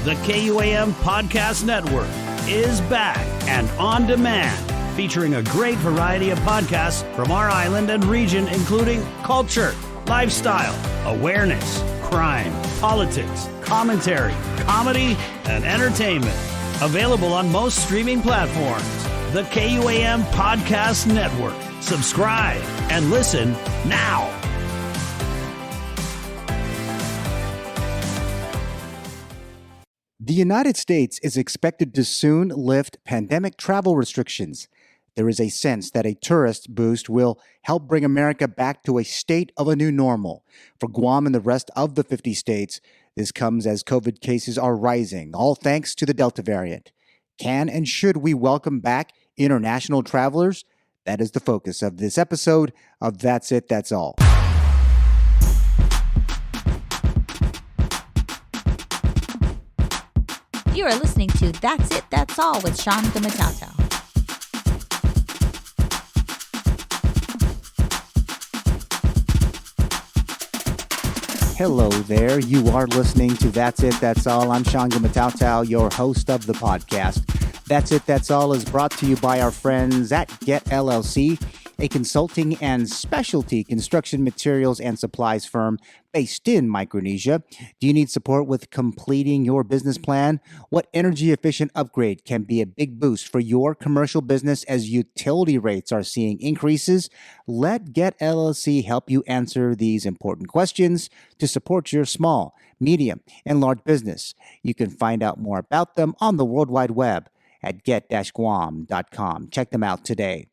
The KUAM Podcast Network is back and on demand, featuring a great variety of podcasts from our island and region, including culture, lifestyle, awareness, crime, politics, commentary, comedy, and entertainment. Available on most streaming platforms. The KUAM Podcast Network. Subscribe and listen now. The United States is expected to soon lift pandemic travel restrictions. There is a sense that a tourist boost will help bring America back to a state of a new normal. For Guam and the rest of the 50 states, this comes as COVID cases are rising, all thanks to the Delta variant. Can and should we welcome back international travelers? That is the focus of this episode of That's It, That's All. You are listening to That's It, That's All with Eulogio Gumataotao. Hello there. You are listening to That's It, That's All. I'm Eulogio Gumataotao, your host of the podcast. That's It, That's All is brought to you by our friends at Get LLC, a consulting and specialty construction materials and supplies firm based in Micronesia. Do you need support with completing your business plan? What energy-efficient upgrade can be a big boost for your commercial business as utility rates are seeing increases? Let Get LLC help you answer these important questions to support your small, medium, and large business. You can find out more about them on the World Wide Web at get-guam.com. Check them out today.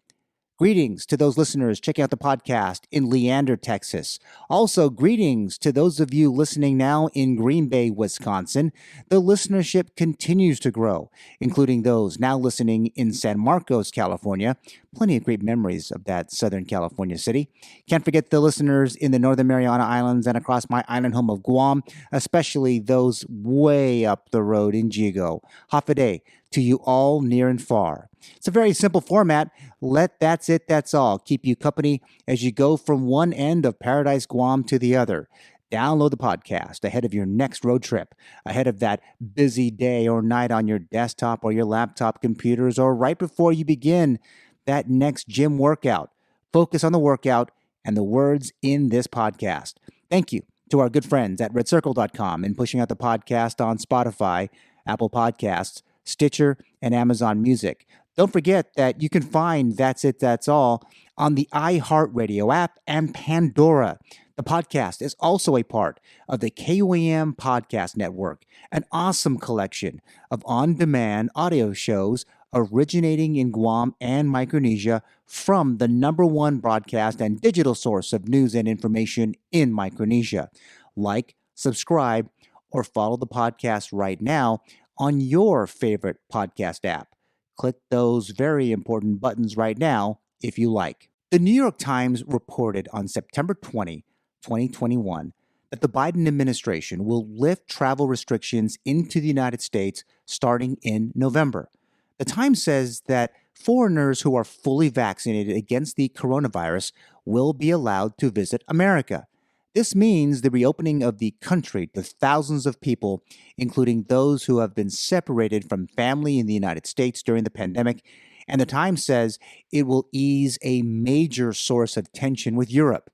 Greetings to those listeners checking out the podcast in Leander, Texas. Also, greetings to those of you listening now in Green Bay, Wisconsin. The listenership continues to grow, including those now listening in San Marcos, California. Plenty of great memories of that Southern California city. Can't forget the listeners in the Northern Mariana Islands and across my island home of Guam, especially those way up the road in Jigo. Hafa to you all near and far. It's a very simple format. Let That's It, That's All keep you company as you go from one end of Paradise Guam to the other. Download the podcast ahead of your next road trip, ahead of that busy day or night on your desktop or your laptop computers, or right before you begin that next gym workout. Focus on the workout and the words in this podcast. Thank you to our good friends at redcircle.com and pushing out the podcast on Spotify, Apple Podcasts, Stitcher, and Amazon Music. Don't forget that you can find That's It, That's All on the iHeartRadio app and Pandora. The podcast is also a part of the KUAM Podcast Network, an awesome collection of on-demand audio shows originating in Guam and Micronesia from the #1 broadcast and digital source of news and information in Micronesia. Like, subscribe, or follow the podcast right now on your favorite podcast app. Click those very important buttons right now if you like. The New York Times reported on September 20, 2021, that the Biden administration will lift travel restrictions into the United States starting in November. The Times says that foreigners who are fully vaccinated against the coronavirus will be allowed to visit America. This means the reopening of the country to thousands of people, including those who have been separated from family in the United States during the pandemic. And the Times says it will ease a major source of tension with Europe.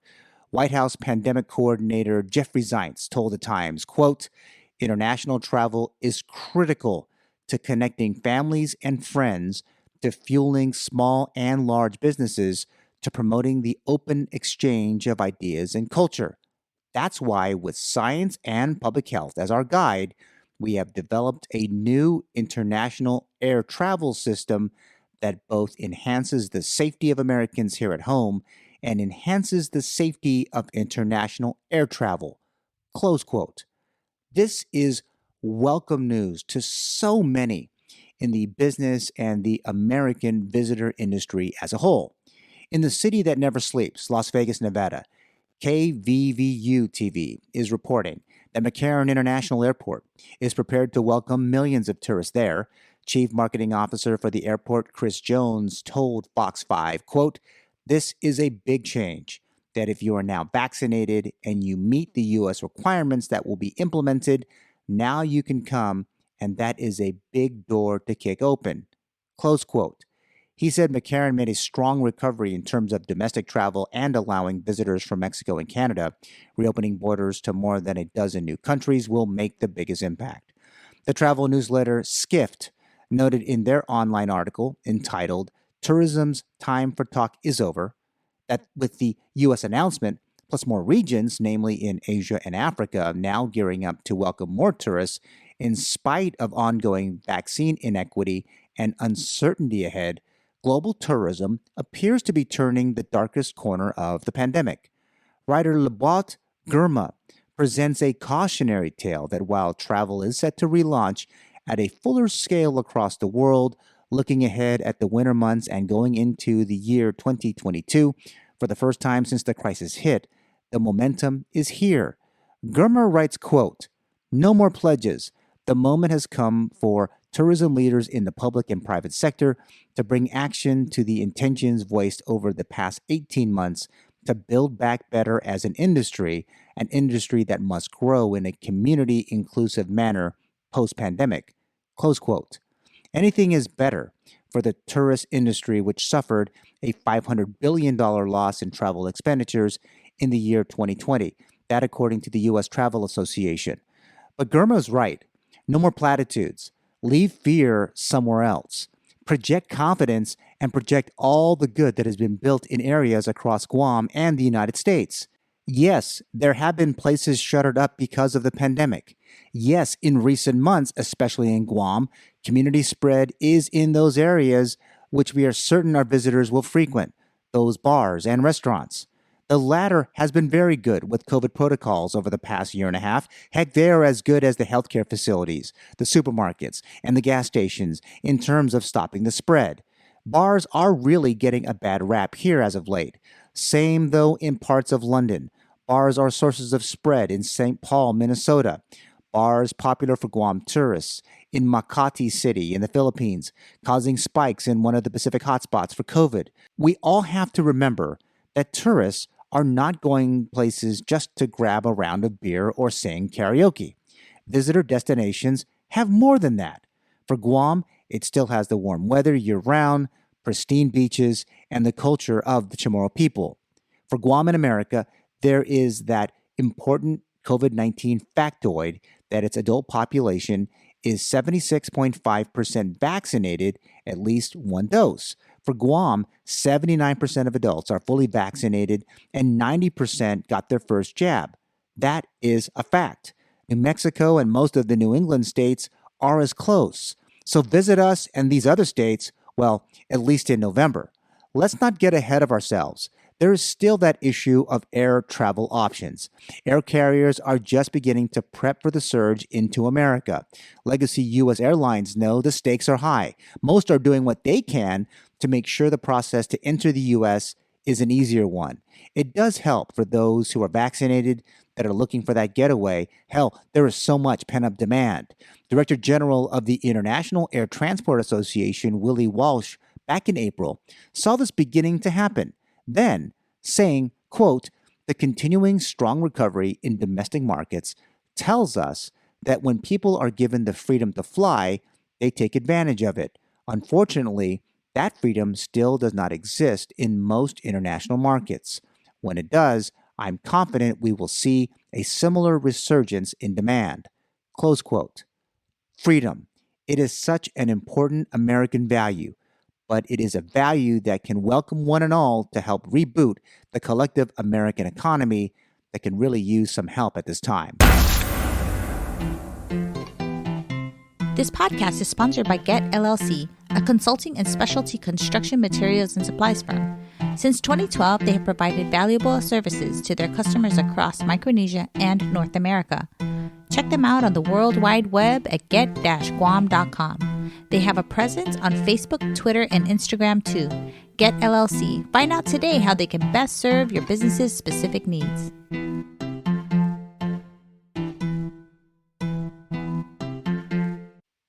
White House pandemic coordinator Jeffrey Zients told the Times, quote, "International travel is critical to connecting families and friends, to fueling small and large businesses, to promoting the open exchange of ideas and culture. That's why, with science and public health as our guide, we have developed a new international air travel system that both enhances the safety of Americans here at home and enhances the safety of international air travel." Close quote. This is welcome news to so many in the business and the American visitor industry as a whole. In the city that never sleeps, Las Vegas, Nevada, KVVU TV is reporting that McCarran International Airport is prepared to welcome millions of tourists there. Chief Marketing Officer for the airport, Chris Jones, told Fox 5, quote, "This is a big change, that if you are now vaccinated and you meet the U.S. requirements that will be implemented, now you can come and that is a big door to kick open. Close quote. He said McCarran made a strong recovery in terms of domestic travel and allowing visitors from Mexico and Canada. Reopening borders to more than a dozen new countries will make the biggest impact. The travel newsletter Skift noted in their online article entitled Tourism's Time for Talk is Over that with the U.S. announcement, plus more regions, namely in Asia and Africa, now gearing up to welcome more tourists, in spite of ongoing vaccine inequity and uncertainty ahead, global tourism appears to be turning the darkest corner of the pandemic. Writer Lebot Gurma presents a cautionary tale that while travel is set to relaunch at a fuller scale across the world, looking ahead at the winter months and going into the year 2022, for the first time since the crisis hit, the momentum is here. Gurma writes, quote, "No more pledges. The moment has come for tourism leaders in the public and private sector to bring action to the intentions voiced over the past 18 months to build back better as an industry that must grow in a community-inclusive manner post-pandemic." Close quote. Anything is better for the tourist industry, which suffered a $500 billion loss in travel expenditures in the year 2020. That according to the U.S. Travel Association. But Gurma's right. No more platitudes. Leave fear somewhere else. Project confidence and project all the good that has been built in areas across Guam and the United States. Yes, there have been places shuttered up because of the pandemic. Yes, in recent months, especially in Guam, community spread is in those areas which we are certain our visitors will frequent, those bars and restaurants. The latter has been very good with COVID protocols over the past year and a half. Heck, they are as good as the healthcare facilities, the supermarkets, and the gas stations in terms of stopping the spread. Bars are really getting a bad rap here as of late. Same, though, in parts of London. Bars are sources of spread in St. Paul, Minnesota. Bars popular for Guam tourists in Makati City in the Philippines, causing spikes in one of the Pacific hotspots for COVID. We all have to remember that tourists are not going places just to grab a round of beer or sing karaoke. Visitor destinations have more than that. For Guam, it still has the warm weather year-round, pristine beaches, and the culture of the Chamorro people. For Guam and America, there is that important COVID-19 factoid that its adult population is 76.5% vaccinated, at least one dose. For Guam, 79% of adults are fully vaccinated and 90% got their first jab. That is a fact. New Mexico and most of the New England states are as close. So visit us and these other states, well, at least in November. Let's not get ahead of ourselves. There is still that issue of air travel options. Air carriers are just beginning to prep for the surge into America. Legacy U.S. airlines know the stakes are high. Most are doing what they can to make sure the process to enter the U.S. is an easier one. It does help for those who are vaccinated that are looking for that getaway. Hell, there is so much pent-up demand. Director General of the International Air Transport Association, Willie Walsh, back in April, saw this beginning to happen. Then, saying, quote, "The continuing strong recovery in domestic markets tells us that when people are given the freedom to fly, they take advantage of it. Unfortunately, that freedom still does not exist in most international markets. When it does, I'm confident we will see a similar resurgence in demand." Close quote. Freedom. It is such an important American value, but it is a value that can welcome one and all to help reboot the collective American economy that can really use some help at this time. This podcast is sponsored by Get LLC, a consulting and specialty construction materials and supplies firm. Since 2012, they have provided valuable services to their customers across Micronesia and North America. Check them out on the World Wide Web at get-guam.com. They have a presence on Facebook, Twitter, and Instagram too. Get LLC. Find out today how they can best serve your business's specific needs.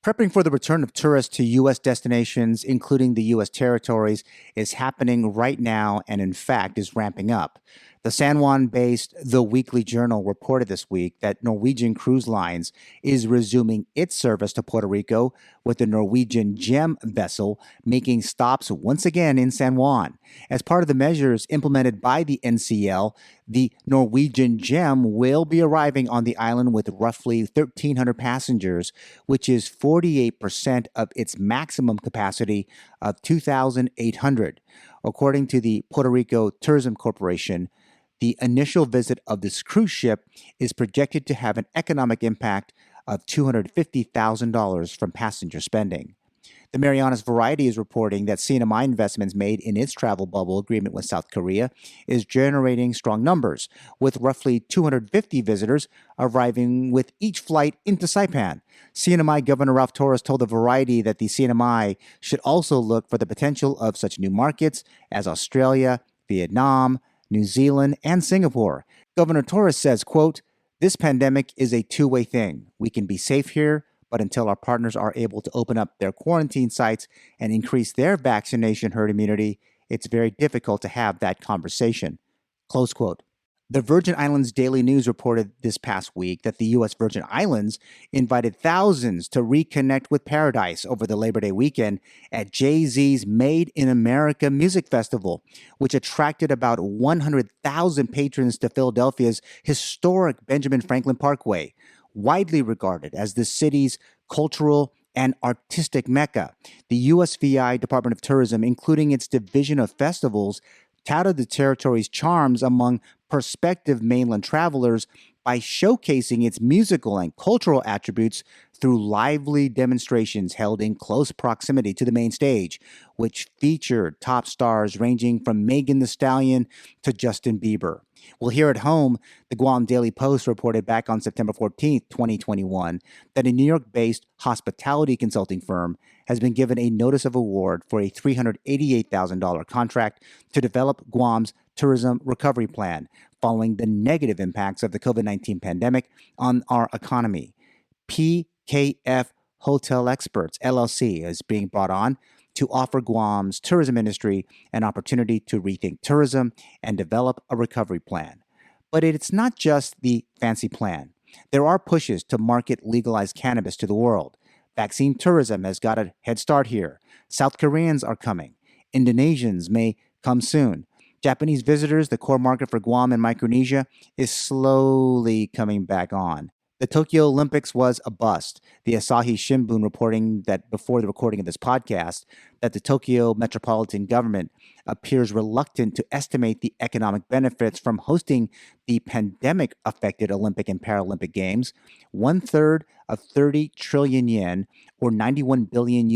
Prepping for the return of tourists to U.S. destinations, including the U.S. territories, is happening right now and, in fact, is ramping up. The San Juan-based The Weekly Journal reported this week that Norwegian Cruise Lines is resuming its service to Puerto Rico, with the Norwegian Gem vessel making stops once again in San Juan. As part of the measures implemented by the NCL, the Norwegian Gem will be arriving on the island with roughly 1,300 passengers, which is 48% of its maximum capacity of 2,800. According to the Puerto Rico Tourism Corporation, the initial visit of this cruise ship is projected to have an economic impact of $250,000 from passenger spending. The Marianas Variety is reporting that CNMI investments made in its travel bubble agreement with South Korea is generating strong numbers, with roughly 250 visitors arriving with each flight into Saipan. CNMI Governor Ralph Torres told the Variety that the CNMI should also look for the potential of such new markets as Australia, Vietnam, New Zealand, and Singapore. Governor Torres says, quote, "This pandemic is a two-way thing. We can be safe here, but until our partners are able to open up their quarantine sites and increase their vaccination herd immunity, it's very difficult to have that conversation." Close quote. The Virgin Islands Daily News reported this past week that the U.S. Virgin Islands invited thousands to reconnect with paradise over the Labor Day weekend at Jay-Z's Made in America Music Festival, which attracted about 100,000 patrons to Philadelphia's historic Benjamin Franklin Parkway, widely regarded as the city's cultural and artistic mecca. The USVI Department of Tourism, including its Division of Festivals, touted the territory's charms among prospective mainland travelers by showcasing its musical and cultural attributes through lively demonstrations held in close proximity to the main stage, which featured top stars ranging from Megan Thee Stallion to Justin Bieber. Well, here at home, the Guam Daily Post reported back on September 14th, 2021, that a New York-based hospitality consulting firm has been given a notice of award for a $388,000 contract to develop Guam's tourism recovery plan following the negative impacts of the COVID-19 pandemic on our economy. PKF Hotel Experts, LLC, is being brought on to offer Guam's tourism industry an opportunity to rethink tourism and develop a recovery plan. But it's not just the fancy plan. There are pushes to market legalized cannabis to the world. Vaccine tourism has got a head start here. South Koreans are coming. Indonesians may come soon. Japanese visitors, the core market for Guam and Micronesia, is slowly coming back on. The Tokyo Olympics was a bust. The Asahi Shimbun reporting that before the recording of this podcast, that the Tokyo metropolitan government appears reluctant to estimate the economic benefits from hosting the pandemic-affected Olympic and Paralympic Games. 1/3 of 30 trillion yen, or $91 billion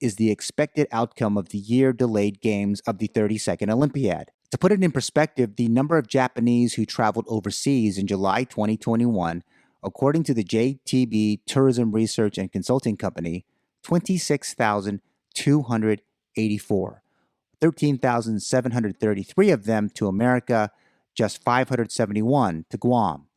is the expected outcome of the year-delayed games of the 32nd Olympiad. To put it in perspective, the number of Japanese who traveled overseas in July 2021, according to the JTB Tourism Research and Consulting Company, 26,284. 13,733 of them to America, just 571 to Guam.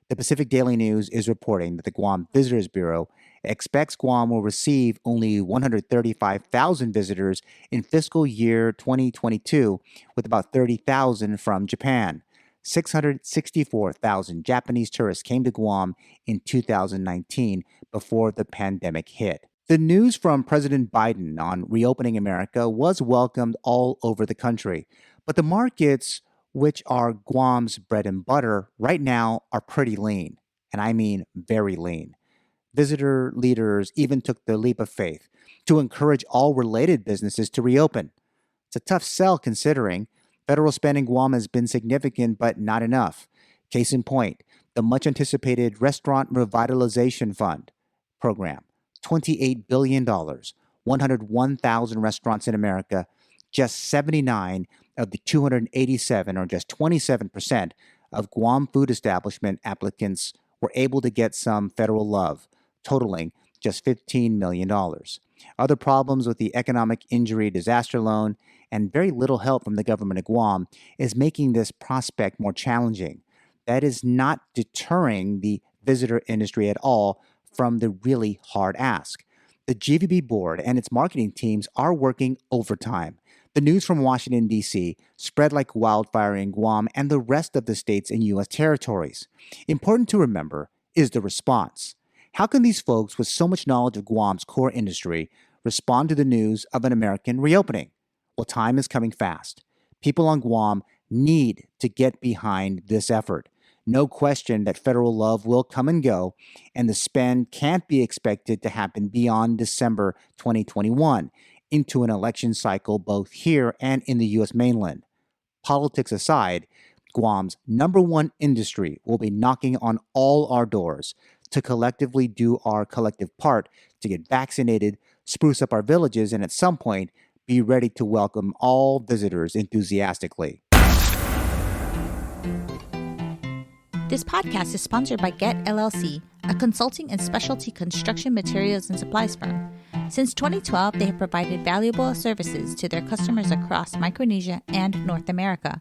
The Pacific Daily News is reporting that the Guam Visitors Bureau expects Guam will receive only 135,000 visitors in fiscal year 2022, with about 30,000 from Japan. 664,000 Japanese tourists came to Guam in 2019 before the pandemic hit. The news from President Biden on reopening America was welcomed all over the country, but the markets, which are Guam's bread and butter, right now are pretty lean, and I mean very lean. Visitor leaders even took the leap of faith to encourage all related businesses to reopen. It's a tough sell considering federal spending in Guam has been significant but not enough. Case in point, the much-anticipated Restaurant Revitalization Fund program, $28 billion, 101,000 restaurants in America, just 79 of the 287, or just 27%, of Guam food establishment applicants were able to get some federal love, totaling just $15 million. Other problems with the economic injury disaster loan and very little help from the government of Guam is making this prospect more challenging. That is not deterring the visitor industry at all from the really hard ask. The GVB board and its marketing teams are working overtime. The news from Washington, D.C. spread like wildfire in Guam and the rest of the states and U.S. territories. Important to remember is the response. How can these folks with so much knowledge of Guam's core industry respond to the news of an American reopening? Well, time is coming fast. People on Guam need to get behind this effort. No question that federal love will come and go, and the spend can't be expected to happen beyond December 2021 into an election cycle both here and in the U.S. mainland. Politics aside, Guam's number one industry will be knocking on all our doors to collectively do our collective part to get vaccinated, spruce up our villages, and at some point, be ready to welcome all visitors enthusiastically. This podcast is sponsored by Get LLC, a consulting and specialty construction materials and supplies firm. Since 2012, they have provided valuable services to their customers across Micronesia and North America.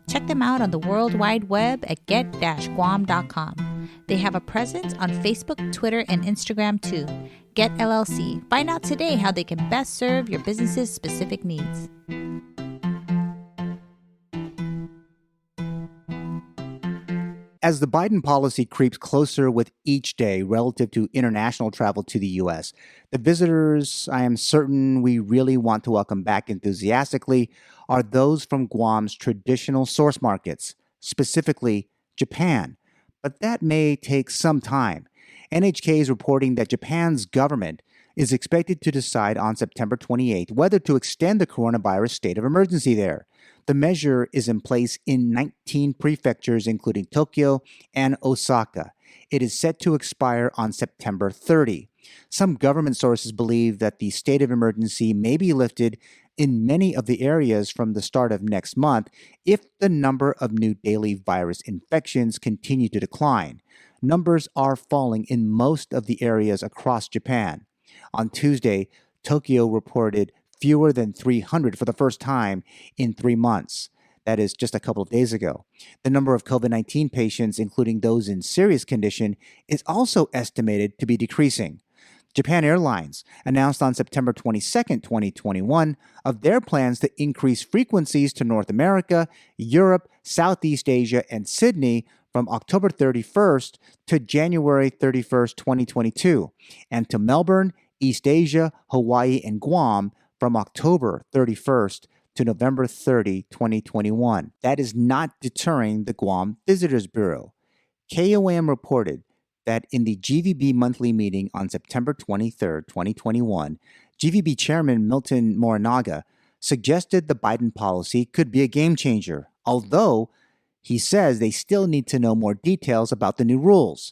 Check them out on the World Wide Web at get-guam.com. They have a presence on Facebook, Twitter, and Instagram too. Get LLC. Find out today how they can best serve your business's specific needs. As the Biden policy creeps closer with each day relative to international travel to the U.S., the visitors I am certain we really want to welcome back enthusiastically are those from Guam's traditional source markets, specifically Japan. But that may take some time. NHK is reporting that Japan's government is expected to decide on September 28th whether to extend the coronavirus state of emergency there. The measure is in place in 19 prefectures, including Tokyo and Osaka. It is set to expire on September 30. Some government sources believe that the state of emergency may be lifted in many of the areas from the start of next month if the number of new daily virus infections continue to decline. Numbers are falling in most of the areas across Japan. On Tuesday, Tokyo reported fewer than 300 for the first time in 3 months. That is just a couple of days ago. The number of COVID-19 patients, including those in serious condition, is also estimated to be decreasing. Japan Airlines announced on September 22, 2021, of their plans to increase frequencies to North America, Europe, Southeast Asia, and Sydney from October 31st to January 31st, 2022, and to Melbourne, East Asia, Hawaii, and Guam from October 31st to November 30, 2021. That is not deterring the Guam Visitors Bureau. KOM reported that in the GVB monthly meeting on September 23, 2021, GVB Chairman Milton Morinaga suggested the Biden policy could be a game changer, although he says they still need to know more details about the new rules.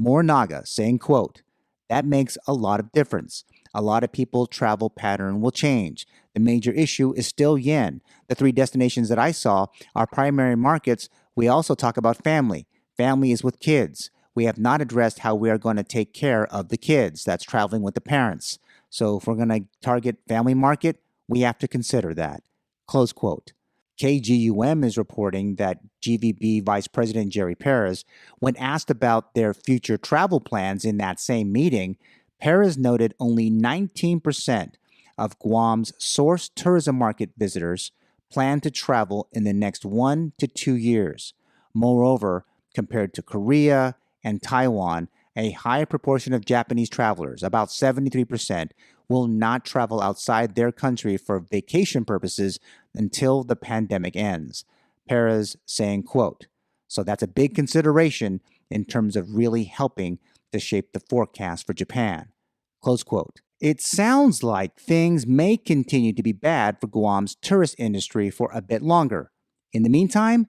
Morinaga saying, quote, "That makes a lot of difference. A lot of people's travel pattern will change. The major issue is still yen. The 3 destinations that I saw are primary markets. We also talk about family. Family is with kids. We have not addressed how we are going to take care of the kids that's traveling with the parents. So if we're going to target family market, we have to consider that." Close quote. KGUM is reporting that GVB Vice President Jerry Perez, when asked about their future travel plans in that same meeting, Perez noted only 19% of Guam's source tourism market visitors plan to travel in the next 1 to 2 years. Moreover, compared to Korea and Taiwan, a high proportion of Japanese travelers, about 73%, will not travel outside their country for vacation purposes until the pandemic ends. Perez saying, quote, "So that's a big consideration in terms of really helping to shape the forecast for Japan." Close quote. It sounds like things may continue to be bad for Guam's tourist industry for a bit longer. In the meantime,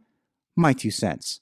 my 2 cents.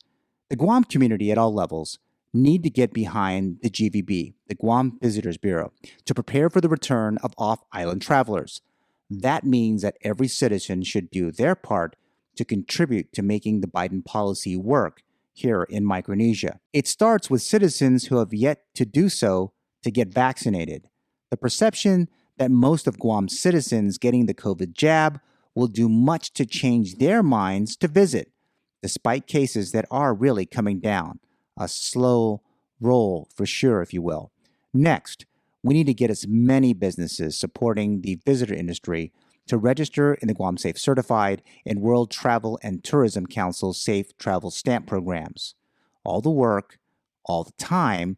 The Guam community at all levels need to get behind the GVB, the Guam Visitors Bureau, to prepare for the return of off-island travelers. That means that every citizen should do their part to contribute to making the Biden policy work here in Micronesia. It starts with citizens who have yet to do so to get vaccinated. The perception that most of Guam's citizens getting the COVID jab will do much to change their minds to visit, despite cases that are really coming down. A slow roll for sure, if you will. Next, we need to get as many businesses supporting the visitor industry to register in the Guam Safe Certified and World Travel and Tourism Council's Safe Travel Stamp programs. All the work, all the time,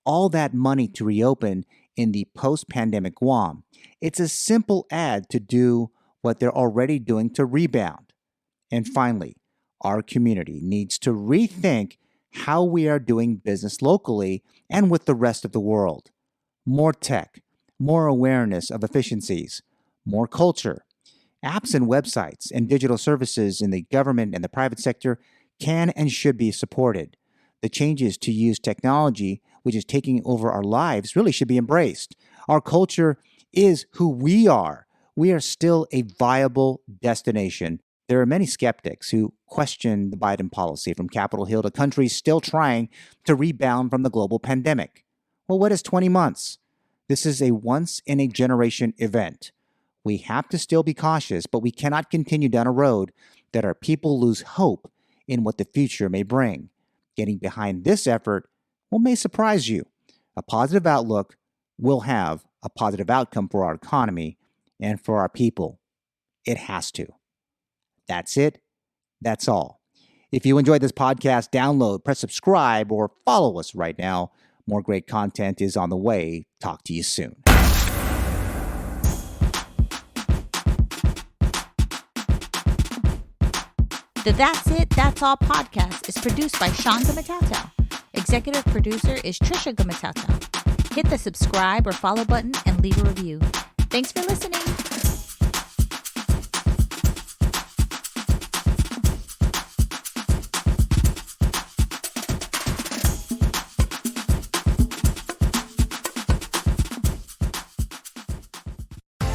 all that money to reopen in the post-pandemic Guam. It's a simple ad to do what they're already doing to rebound. And finally, our community needs to rethink how we are doing business locally and with the rest of the world. More tech, more awareness of efficiencies, more culture. Apps and websites and digital services in the government and the private sector can and should be supported. The changes to use technology, which is taking over our lives, really should be embraced. Our culture is who we are. We are still a viable destination. There are many skeptics who question the Biden policy from Capitol Hill to countries still trying to rebound from the global pandemic. Well, what is 20 months? This is a once-in-a-generation event. We have to still be cautious, but we cannot continue down a road that our people lose hope in what the future may bring. Getting behind this effort may surprise you. A positive outlook will have a positive outcome for our economy and for our people. It has to. That's it. That's all. If you enjoyed this podcast, download, press subscribe, or follow us right now. More great content is on the way. Talk to you soon. The That's It, That's All podcast is produced by Sean Gumataotao. Executive producer is Trisha Gumataotao. Hit the subscribe or follow button and leave a review. Thanks for listening.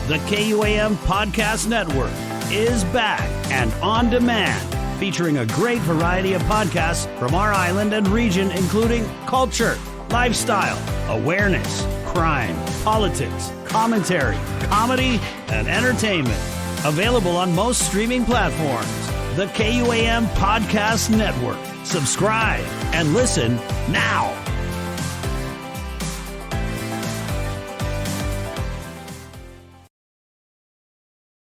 The KUAM Podcast Network is back and on demand, featuring a great variety of podcasts from our island and region, including culture, lifestyle, awareness, crime, politics, commentary, comedy, and entertainment. Available on most streaming platforms. The KUAM Podcast Network. Subscribe and listen now.